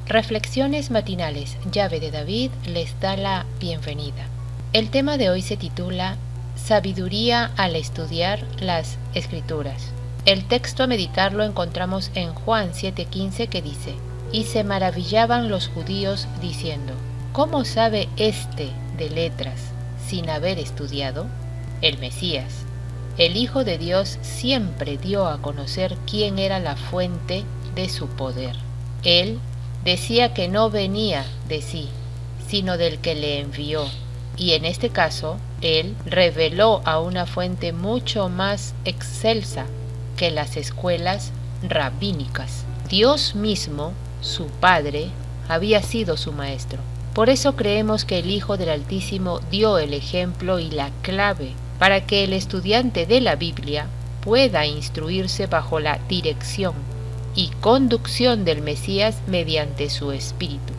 Reflexiones matinales, llave de David, les da la bienvenida. El tema de hoy se titula Sabiduría al estudiar las Escrituras. El texto a meditar lo encontramos en Juan 7:15 que dice: Y se maravillaban los judíos diciendo: ¿Cómo sabe éste de letras sin haber estudiado? El Mesías, el Hijo de Dios, siempre dio a conocer quién era la fuente de su poder. Él decía que no venía de sí, sino del que le envió, y en este caso, él reveló a una fuente mucho más excelsa que las escuelas rabínicas. Dios mismo, su Padre, había sido su maestro. Por eso creemos que el Hijo del Altísimo dio el ejemplo y la clave para que el estudiante de la Biblia pueda instruirse bajo la dirección y conducción del Mesías mediante su Espíritu.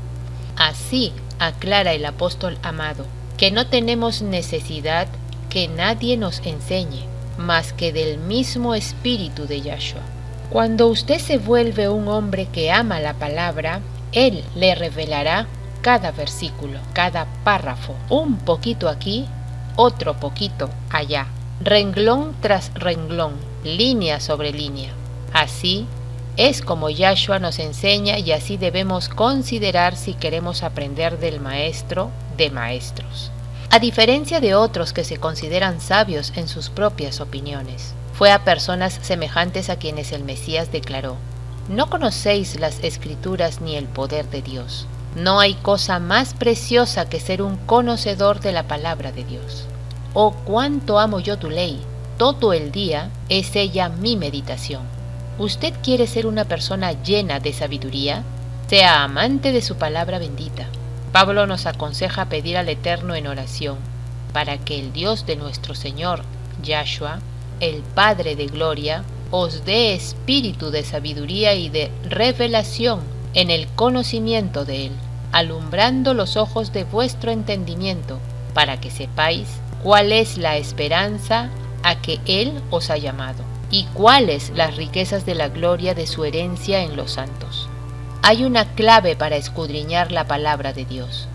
Así aclara el apóstol amado, que no tenemos necesidad que nadie nos enseñe, más que del mismo Espíritu de Yahshua. Cuando usted se vuelve un hombre que ama la palabra, Él le revelará cada versículo, cada párrafo, un poquito aquí, otro poquito allá, renglón tras renglón, línea sobre línea. Así es como Yahshua nos enseña y así debemos considerar si queremos aprender del Maestro de Maestros. A diferencia de otros que se consideran sabios en sus propias opiniones, fue a personas semejantes a quienes el Mesías declaró: No conocéis las Escrituras ni el poder de Dios. No hay cosa más preciosa que ser un conocedor de la palabra de Dios. Oh, cuánto amo yo tu ley. Todo el día es ella mi meditación. ¿Usted quiere ser una persona llena de sabiduría? Sea amante de su palabra bendita. Pablo nos aconseja pedir al Eterno en oración, para que el Dios de nuestro Señor, Yahshua, el Padre de Gloria, os dé espíritu de sabiduría y de revelación en el conocimiento de Él, alumbrando los ojos de vuestro entendimiento, para que sepáis cuál es la esperanza a que Él os ha llamado, y cuáles las riquezas de la gloria de su herencia en los santos. Hay una clave para escudriñar la palabra de Dios.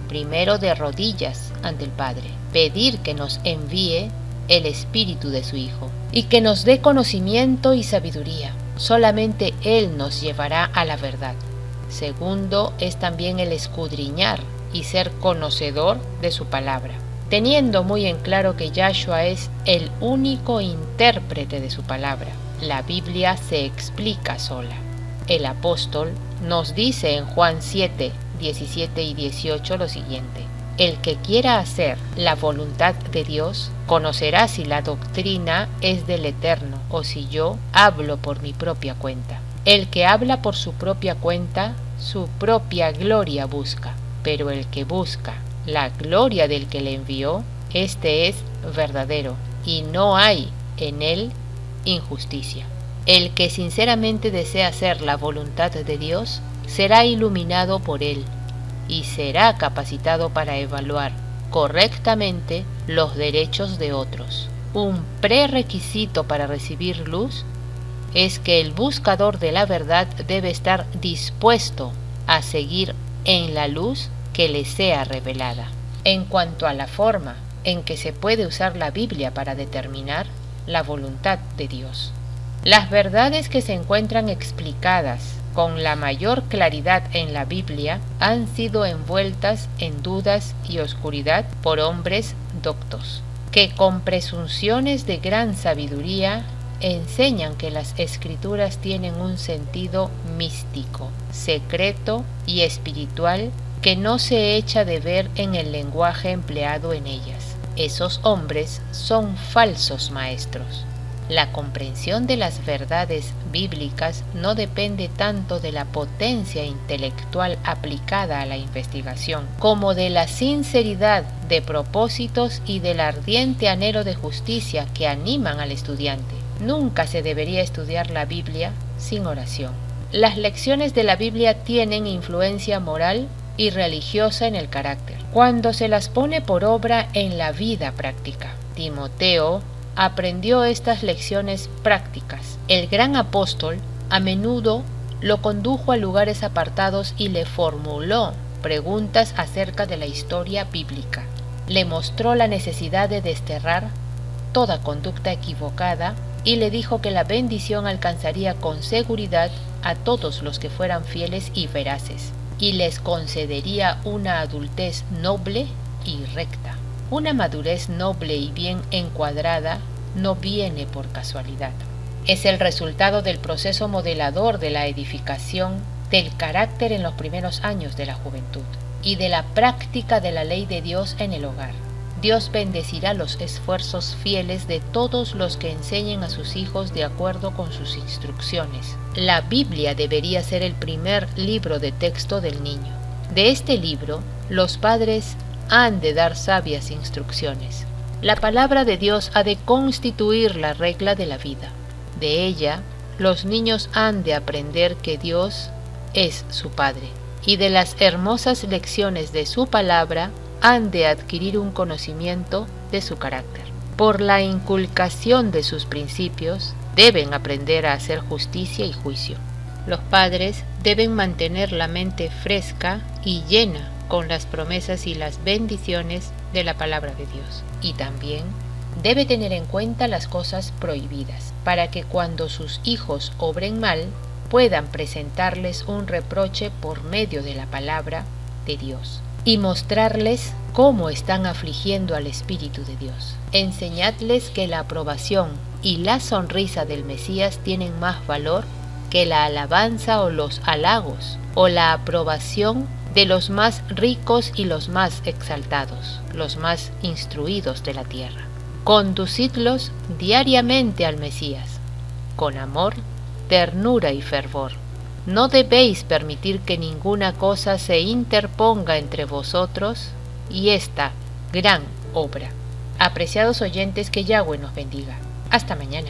Primero, de rodillas ante el Padre, pedir que nos envíe el Espíritu de su Hijo, y que nos dé conocimiento y sabiduría. Solamente Él nos llevará a la verdad. Segundo, es también el escudriñar y ser conocedor de su palabra, teniendo muy en claro que Yahshua es el único intérprete de su palabra. La Biblia se explica sola. El apóstol nos dice en Juan 7, 17 y 18 lo siguiente: El que quiera hacer la voluntad de Dios, conocerá si la doctrina es del Eterno o si yo hablo por mi propia cuenta. El que habla por su propia cuenta, su propia gloria busca, pero el que busca la gloria del que le envió, este es verdadero, y no hay en él injusticia. El que sinceramente desea hacer la voluntad de Dios, será iluminado por él, y será capacitado para evaluar correctamente los derechos de otros. Un prerequisito para recibir luz es que el buscador de la verdad debe estar dispuesto a seguir en la luz que le sea revelada. En cuanto a la forma en que se puede usar la Biblia para determinar la voluntad de Dios, las verdades que se encuentran explicadas con la mayor claridad en la Biblia han sido envueltas en dudas y oscuridad por hombres doctos, que con presunciones de gran sabiduría enseñan que las Escrituras tienen un sentido místico, secreto y espiritual que no se echa de ver en el lenguaje empleado en ellas. Esos hombres son falsos maestros. La comprensión de las verdades bíblicas no depende tanto de la potencia intelectual aplicada a la investigación, como de la sinceridad de propósitos y del ardiente anhelo de justicia que animan al estudiante. Nunca se debería estudiar la Biblia sin oración. Las lecciones de la Biblia tienen influencia moral y religiosa en el carácter, cuando se las pone por obra en la vida práctica. Timoteo aprendió estas lecciones prácticas. El gran apóstol a menudo lo condujo a lugares apartados y le formuló preguntas acerca de la historia bíblica. Le mostró la necesidad de desterrar toda conducta equivocada y le dijo que la bendición alcanzaría con seguridad a todos los que fueran fieles y veraces, y les concedería una adultez noble y recta. Una madurez noble y bien encuadrada no viene por casualidad. Es el resultado del proceso modelador de la edificación del carácter en los primeros años de la juventud y de la práctica de la ley de Dios en el hogar. Dios bendecirá los esfuerzos fieles de todos los que enseñen a sus hijos de acuerdo con sus instrucciones. La Biblia debería ser el primer libro de texto del niño. De este libro, los padres han de dar sabias instrucciones. La palabra de Dios ha de constituir la regla de la vida. De ella, los niños han de aprender que Dios es su Padre, y de las hermosas lecciones de su palabra han de adquirir un conocimiento de su carácter. Por la inculcación de sus principios, deben aprender a hacer justicia y juicio. Los padres deben mantener la mente fresca y llena con las promesas y las bendiciones de la palabra de Dios. Y también debe tener en cuenta las cosas prohibidas, para que cuando sus hijos obren mal, puedan presentarles un reproche por medio de la palabra de Dios y mostrarles cómo están afligiendo al Espíritu de Dios. Enseñadles que la aprobación y la sonrisa del Mesías tienen más valor que la alabanza o los halagos o la aprobación de los más ricos y los más exaltados, los más instruidos de la tierra. Conducidlos diariamente al Mesías, con amor, ternura y fervor. No debéis permitir que ninguna cosa se interponga entre vosotros y esta gran obra. Apreciados oyentes, que Yahweh nos bendiga. Hasta mañana.